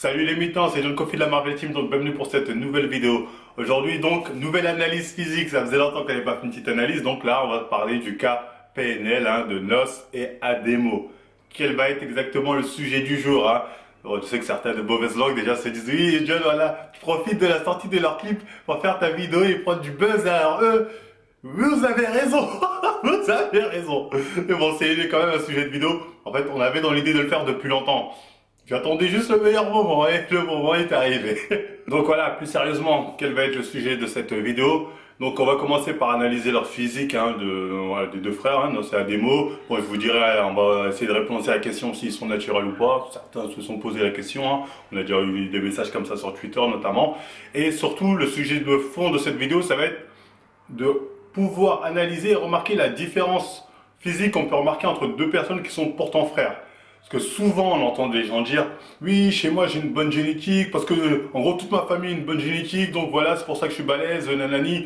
Salut les mutants, c'est John Coffey de la Marvel Team, donc bienvenue pour cette nouvelle vidéo. Aujourd'hui donc, nouvelle analyse physique, ça faisait longtemps qu'on n'avait pas fait une petite analyse, donc là on va parler du cas PNL de Nos et Ademo. Quel va être exactement le sujet du jour Bon, je sais que certains de mauvaises langues déjà se disent oui John, voilà, tu profites de la sortie de leur clip pour faire ta vidéo et prendre du buzz. Alors eux, vous avez raison, vous avez raison. Mais bon, c'est quand même un sujet de vidéo. En fait, on avait dans l'idée de le faire depuis longtemps. J'attendais juste le meilleur moment et le moment est arrivé. Donc voilà, plus sérieusement, quel va être le sujet de cette vidéo? Donc on va commencer par analyser leur physique voilà, des deux frères, non, c'est à des mots. Bon, je vous dirai, on va essayer de répondre à la question s'ils sont naturels ou pas. Certains se sont posé la question, on a déjà eu des messages comme ça sur Twitter notamment. Et surtout, le sujet de fond de cette vidéo, ça va être de pouvoir analyser et remarquer la différence physique qu'on peut remarquer entre deux personnes qui sont pourtant frères. Parce que souvent on entend des gens dire oui, chez moi j'ai une bonne génétique parce que en gros toute ma famille a une bonne génétique, donc voilà, c'est pour ça que je suis balèze, nanani.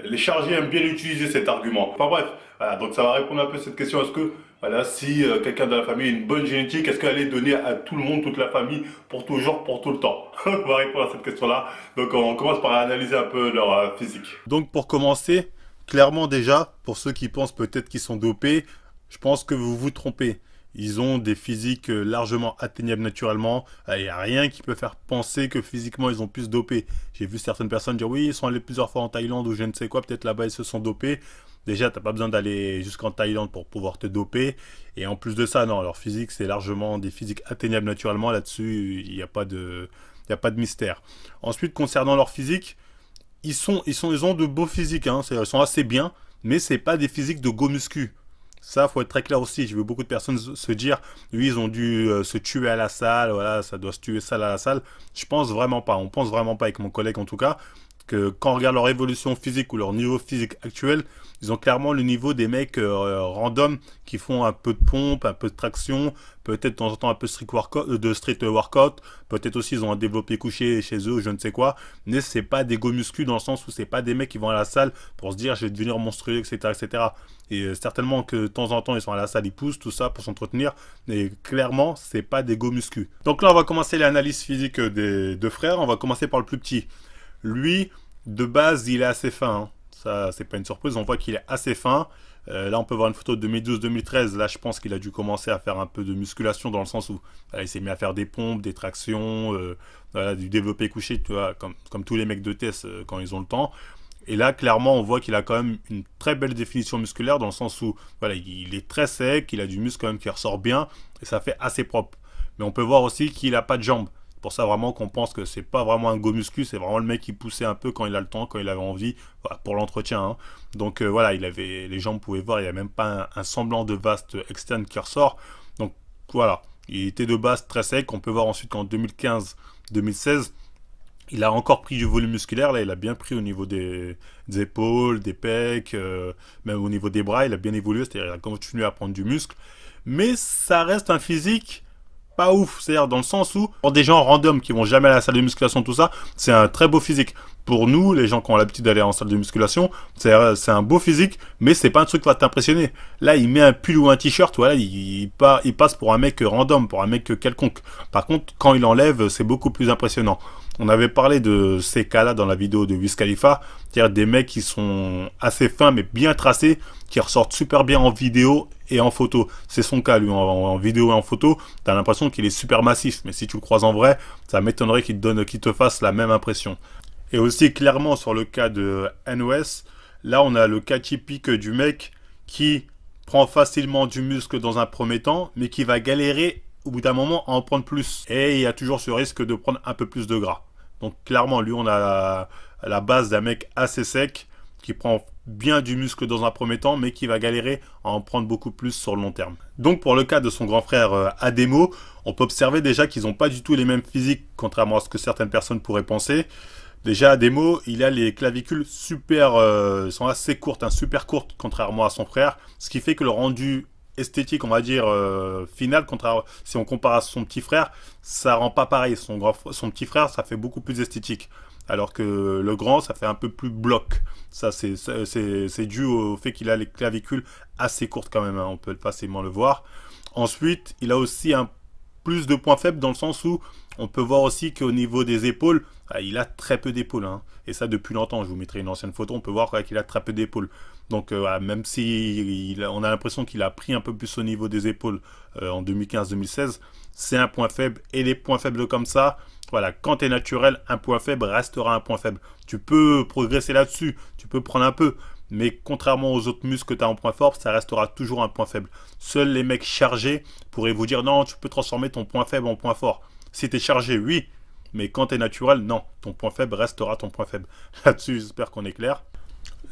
Les chargés aiment bien utiliser cet argument. Enfin bref, voilà, donc ça va répondre un peu à cette question. Est-ce que voilà, si quelqu'un de la famille a une bonne génétique, est-ce qu'elle est donnée à tout le monde, toute la famille, pour toujours, pour tout le temps? On va répondre à cette question-là. Donc on commence par analyser un peu leur physique. Donc pour commencer, clairement déjà, pour ceux qui pensent peut-être qu'ils sont dopés, je pense que vous vous trompez. Ils ont des physiques largement atteignables naturellement. Il n'y a rien qui peut faire penser que physiquement ils ont pu se doper. J'ai vu certaines personnes dire oui, ils sont allés plusieurs fois en Thaïlande ou je ne sais quoi, peut-être là-bas ils se sont dopés. Déjà, t'as pas besoin d'aller jusqu'en Thaïlande pour pouvoir te doper. Et en plus de ça, non, leur physique, c'est largement des physiques atteignables naturellement. Là-dessus, il n'y a pas de, il y a pas de mystère. Ensuite, concernant leur physique, ils ont de beaux physiques, hein. Ils sont assez bien, mais c'est pas des physiques de go muscu. Ça, faut être très clair aussi. J'ai vu beaucoup de personnes se dire, oui, ils ont dû se tuer à la salle, voilà, ça doit se tuer ça à la salle. Je pense vraiment pas. On pense vraiment pas avec mon collègue en tout cas que quand on regarde leur évolution physique ou leur niveau physique actuel, ils ont clairement le niveau des mecs random qui font un peu de pompe, un peu de traction, peut-être de temps en temps un peu de street workout, peut-être aussi ils ont un développé couché chez eux, je ne sais quoi, mais c'est pas des go muscu dans le sens où c'est pas des mecs qui vont à la salle pour se dire je vais devenir monstrueux, etc. etc. Et certainement que de temps en temps ils sont à la salle, ils poussent tout ça pour s'entretenir, mais clairement c'est pas des go muscu. Donc là on va commencer l'analyse physique des deux frères, on va commencer par le plus petit. Lui, de base, il est assez fin, hein. Ça, c'est pas une surprise. On voit qu'il est assez fin. Là, on peut voir une photo de 2012-2013. Là, je pense qu'il a dû commencer à faire un peu de musculation dans le sens où il s'est mis à faire des pompes, des tractions, voilà, du développé couché, tu vois, comme tous les mecs de TES quand ils ont le temps. Et là, clairement, on voit qu'il a quand même une très belle définition musculaire dans le sens où voilà, il est très sec, il a du muscle quand même qui ressort bien et ça fait assez propre. Mais on peut voir aussi qu'il n'a pas de jambes. Pour ça vraiment qu'on pense que c'est pas vraiment un go muscu, c'est vraiment le mec qui poussait un peu quand il a le temps, quand il avait envie, voilà, pour l'entretien, hein. Donc voilà, il avait les jambes, pouvaient voir, il n'y a même pas un semblant de vaste externe qui ressort. Donc voilà, il était de base très sec. On peut voir ensuite qu'en 2015-2016, il a encore pris du volume musculaire. Là, il a bien pris au niveau des épaules, des pecs, même au niveau des bras, il a bien évolué, c'est-à-dire il a continué à prendre du muscle. Mais ça reste un physique pas ouf, c'est-à-dire dans le sens où pour des gens random qui vont jamais à la salle de musculation, tout ça, c'est un très beau physique. Pour nous, les gens qui ont l'habitude d'aller en salle de musculation, c'est un beau physique, mais c'est pas un truc qui va t'impressionner. Là, il met un pull ou un t-shirt, voilà, il passe pour un mec random, pour un mec quelconque. Par contre, quand il enlève, c'est beaucoup plus impressionnant. On avait parlé de ces cas-là dans la vidéo de Wiz Khalifa, c'est-à-dire des mecs qui sont assez fins mais bien tracés, qui ressortent super bien en vidéo et en photo. C'est son cas, lui, en vidéo et en photo. T'as l'impression qu'il est super massif, mais si tu le croises en vrai, ça m'étonnerait qu'il te fasse la même impression. Et aussi, clairement, sur le cas de NOS, là, on a le cas typique du mec qui prend facilement du muscle dans un premier temps, mais qui va galérer au bout d'un moment à en prendre plus. Et il y a toujours ce risque de prendre un peu plus de gras. Donc, clairement, lui, on a la base d'un mec assez sec, qui prend bien du muscle dans un premier temps, mais qui va galérer à en prendre beaucoup plus sur le long terme. Donc pour le cas de son grand frère Ademo, on peut observer déjà qu'ils n'ont pas du tout les mêmes physiques, contrairement à ce que certaines personnes pourraient penser. Déjà Ademo, il a les clavicules super, sont assez courtes, hein, super courtes, contrairement à son frère, ce qui fait que le rendu esthétique, on va dire, final, si on compare à son petit frère, ça rend pas pareil. Son petit frère, ça fait beaucoup plus esthétique. Alors que le grand, ça fait un peu plus bloc. Ça, c'est dû au fait qu'il a les clavicules assez courtes quand même, hein, on peut facilement le voir. Ensuite, il a aussi plus de points faibles dans le sens où on peut voir aussi qu'au niveau des épaules, il a très peu d'épaules. Hein. Et ça depuis longtemps. Je vous mettrai une ancienne photo. On peut voir qu'il a très peu d'épaules. Donc même si on a l'impression qu'il a pris un peu plus au niveau des épaules en 2015-2016, c'est un point faible. Et les points faibles comme ça, voilà, quand tu es naturel, un point faible restera un point faible. Tu peux progresser là-dessus. Tu peux prendre un peu. Mais contrairement aux autres muscles que tu as en point fort, ça restera toujours un point faible. Seuls les mecs chargés pourraient vous dire non, tu peux transformer ton point faible en point fort. Si tu es chargé, oui. Mais quand tu es naturel, non. Ton point faible restera ton point faible. Là-dessus, j'espère qu'on est clair.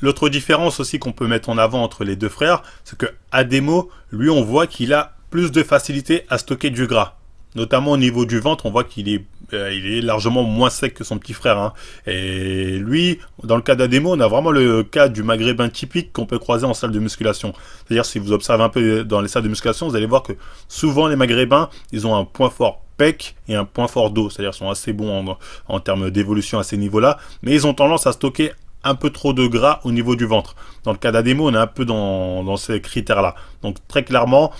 L'autre différence aussi qu'on peut mettre en avant entre les deux frères, c'est que Ademo, lui, on voit qu'il a plus de facilité à stocker du gras. Notamment au niveau du ventre, on voit qu'il est, il est largement moins sec que son petit frère. Hein. Et lui, dans le cas d'Ademo, on a vraiment le cas du maghrébin typique qu'on peut croiser en salle de musculation. C'est-à-dire, si vous observez un peu dans les salles de musculation, vous allez voir que souvent les maghrébins, ils ont un point fort pec et un point fort dos. C'est-à-dire, ils sont assez bons en termes d'évolution à ces niveaux-là. Mais ils ont tendance à stocker un peu trop de gras au niveau du ventre. Dans le cas d'Ademo, on est un peu dans ces critères-là. Donc, très clairement,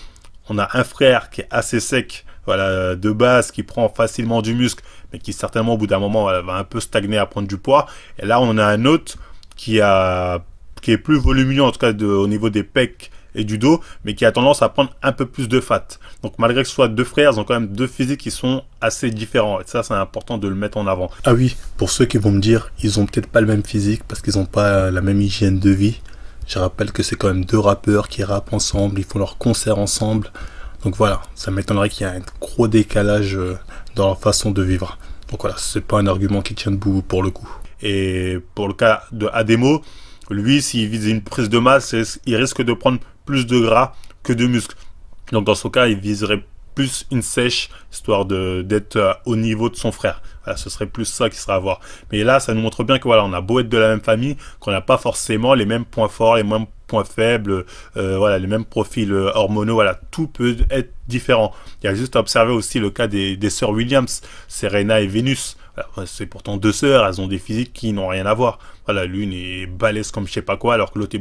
on a un frère qui est assez sec, voilà, de base, qui prend facilement du muscle, mais qui certainement au bout d'un moment va un peu stagner à prendre du poids. Et là, on a un autre qui est plus volumineux, en tout cas au niveau des pecs et du dos, mais qui a tendance à prendre un peu plus de fat. Donc malgré que ce soit deux frères, ils ont quand même deux physiques qui sont assez différents. Et ça, c'est important de le mettre en avant. Ah oui, pour ceux qui vont me dire, ils ont peut-être pas le même physique parce qu'ils n'ont pas la même hygiène de vie. Je rappelle que c'est quand même deux rappeurs qui rappent ensemble, ils font leurs concerts ensemble. Donc voilà, ça m'étonnerait qu'il y ait un gros décalage dans leur façon de vivre. Donc voilà, c'est pas un argument qui tient debout pour le coup. Et pour le cas de Ademo, lui, s'il vise une prise de masse, il risque de prendre plus de gras que de muscle. Donc dans ce cas, il viserait plus une sèche, histoire d'être au niveau de son frère. Voilà, ce serait plus ça qui sera à voir. Mais là, ça nous montre bien que voilà, on a beau être de la même famille, qu'on n'a pas forcément les mêmes points forts, les mêmes points faibles, voilà, les mêmes profils hormonaux, voilà, tout peut être différent. Il y a juste à observer aussi le cas des sœurs Williams, Serena et Venus. Voilà, c'est pourtant deux sœurs, elles ont des physiques qui n'ont rien à voir. Voilà, l'une est balèze comme je sais pas quoi, alors que l'autre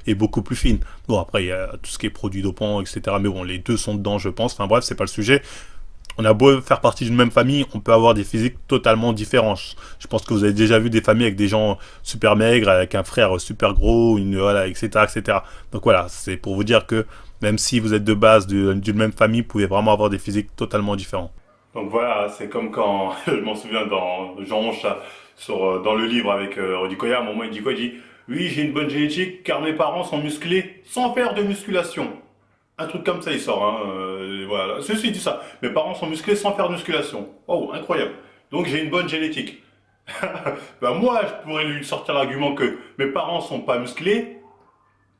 est beaucoup plus fine. Bon, après, il y a tout ce qui est produits dopants, etc. Mais bon, les deux sont dedans, je pense. Enfin bref, c'est pas le sujet. On a beau faire partie d'une même famille, on peut avoir des physiques totalement différents. Je pense que vous avez déjà vu des familles avec des gens super maigres, avec un frère super gros, voilà, etc., etc. Donc voilà, c'est pour vous dire que même si vous êtes de base d'une même famille, vous pouvez vraiment avoir des physiques totalement différents. Donc voilà, c'est comme quand, je m'en souviens dans Jean Honche, là, dans le livre avec Rudy Koya, à un moment il dit quoi? Il dit, oui, j'ai une bonne génétique car mes parents sont musclés sans faire de musculation. Un truc comme ça, il sort. Hein, voilà. Ceci dit ça. Mes parents sont musclés sans faire de musculation. Oh, incroyable. Donc j'ai une bonne génétique. Ben moi, je pourrais lui sortir l'argument que mes parents sont pas musclés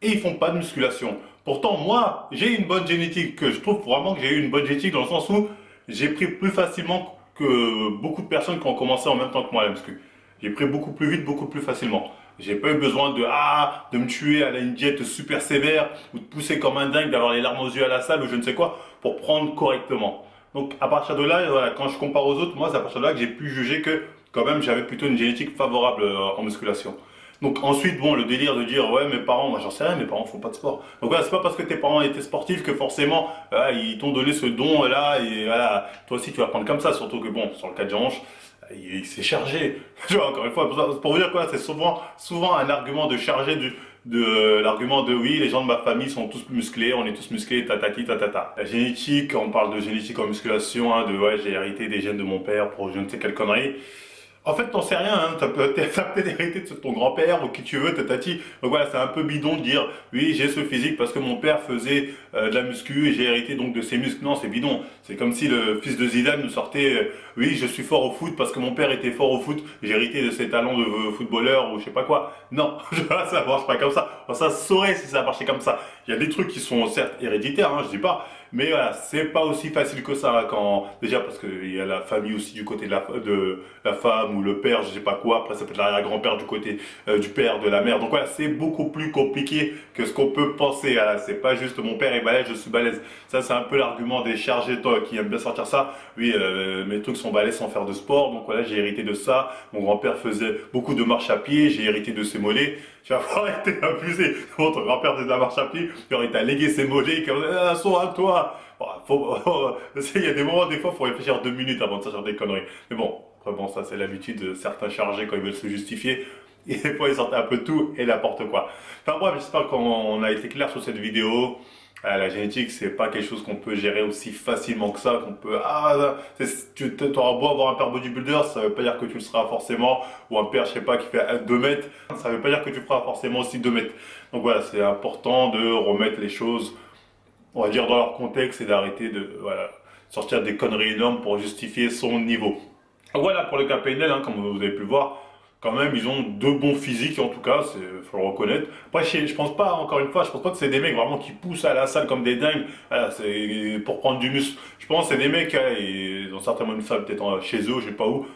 et ils font pas de musculation. Pourtant, moi, j'ai une bonne génétique. Que je trouve vraiment que j'ai eu une bonne génétique dans le sens où j'ai pris plus facilement que beaucoup de personnes qui ont commencé en même temps que moi la muscu. J'ai pris beaucoup plus vite, beaucoup plus facilement. J'ai pas eu besoin de me tuer à une diète super sévère ou de pousser comme un dingue, d'avoir les larmes aux yeux à la salle ou je ne sais quoi pour prendre correctement. Donc à partir de là, voilà, quand je compare aux autres, moi c'est à partir de là que j'ai pu juger que quand même j'avais plutôt une génétique favorable en musculation. Donc ensuite, bon, le délire de dire ouais mes parents, moi j'en sais rien, mes parents font pas de sport. Donc voilà, c'est pas parce que tes parents étaient sportifs que forcément ils t'ont donné ce don là et voilà, toi aussi tu vas prendre comme ça, surtout que bon, sur le cas de Jean, il s'est chargé. Tu vois, encore une fois, pour vous dire quoi, c'est souvent un argument de charger de l'argument de oui, les gens de ma famille sont tous musclés, on est tous musclés, tatati, tatata. La génétique, on parle de génétique en musculation, hein, de ouais, j'ai hérité des gènes de mon père pour je ne sais quelle connerie. En fait, t'en sais rien, hein. T'as peut-être hérité de ton grand-père ou qui tu veux, tatati. Donc voilà, c'est un peu bidon de dire oui, j'ai ce physique parce que mon père faisait de la muscu et j'ai hérité donc de ses muscles. Non, c'est bidon. C'est comme si le fils de Zidane nous sortait oui, je suis fort au foot parce que mon père était fort au foot, j'ai hérité de ses talents de footballeur ou je sais pas quoi. Non, ça marche pas comme ça. Enfin, ça se saurait si ça marchait comme ça. Il y a des trucs qui sont certes héréditaires, hein, je dis pas. Mais voilà, c'est pas aussi facile que ça hein, quand déjà parce qu'il y a la famille aussi du côté de la femme ou le père, je sais pas quoi. Après ça peut être l'arrière-grand-père du côté du père, de la mère. Donc voilà, c'est beaucoup plus compliqué que ce qu'on peut penser. Voilà, c'est pas juste mon père est balèze, je suis balèze. Ça c'est un peu l'argument des chargés toi qui aiment bien sortir ça. Oui, mes trucs sont balèzes sans faire de sport. Donc voilà, j'ai hérité de ça. Mon grand-père faisait beaucoup de marche à pied, j'ai hérité de ses mollets. Tu vas pas arrêter d'abusé. Bon, ton grand-père faisait de la marche à pied, il aurait été à léguer ses mollets, comme un son à toi. ça. Bon, il y a des moments, des fois, il faut réfléchir 2 minutes avant de sortir des conneries. Mais bon, après bon, ça c'est l'habitude de certains chargés quand ils veulent se justifier. Et des fois, ils sortent un peu tout et n'importe quoi. Enfin bref, j'espère qu'on a été clair sur cette vidéo. La génétique, c'est pas quelque chose qu'on peut gérer aussi facilement que ça, qu'on peut... tu auras beau avoir un père bodybuilder, ça veut pas dire que tu le seras forcément, ou un père, je sais pas, qui fait 2 mètres, ça veut pas dire que tu feras forcément aussi 2 mètres. Donc voilà, c'est important de remettre les choses, on va dire, dans leur contexte et d'arrêter de sortir des conneries énormes pour justifier son niveau. Donc voilà, pour le cas PNL, comme vous avez pu le voir, quand même, ils ont 2 bons physiques, en tout cas, faut le reconnaître. Après, je pense pas, encore une fois, je pense pas que c'est des mecs vraiment qui poussent à la salle comme des dingues, c'est pour prendre du muscle. Je pense que c'est des mecs, ils ont certainement une salle peut-être chez eux, je sais pas où,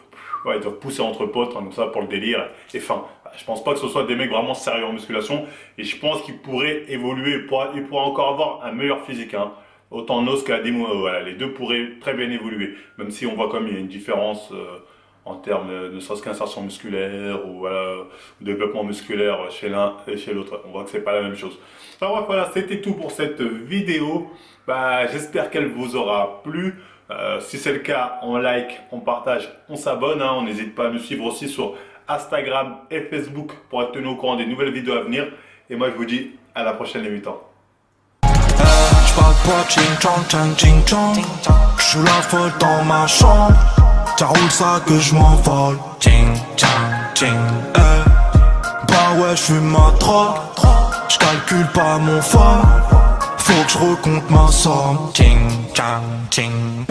ils doivent pousser entre potes, comme ça, pour le délire, et fin. Je pense pas que ce soit des mecs vraiment sérieux en musculation, et je pense qu'ils pourraient évoluer, ils pourraient encore avoir un meilleur physique, Autant Nos qu'Ademo, les deux pourraient très bien évoluer, même si on voit comme il y a une différence, en termes ne serait-ce qu'insertion musculaire ou développement musculaire chez l'un et chez l'autre. On voit que c'est pas la même chose. Enfin bref, voilà, c'était tout pour cette vidéo. J'espère qu'elle vous aura plu. Si c'est le cas, on like, on partage, on s'abonne. On n'hésite pas à nous suivre aussi sur Instagram et Facebook pour être tenu au courant des nouvelles vidéos à venir. Et moi, je vous dis à la prochaine, les mutants. J'parle pas ching chong, j'suis la folle dans ma chambre. Ça roule ça que je m'envole. Ching chang, bah ouais j'fume ma drogue. J'calcule pas mon phone. Faut que je recompte ma somme. Ching chang, ching.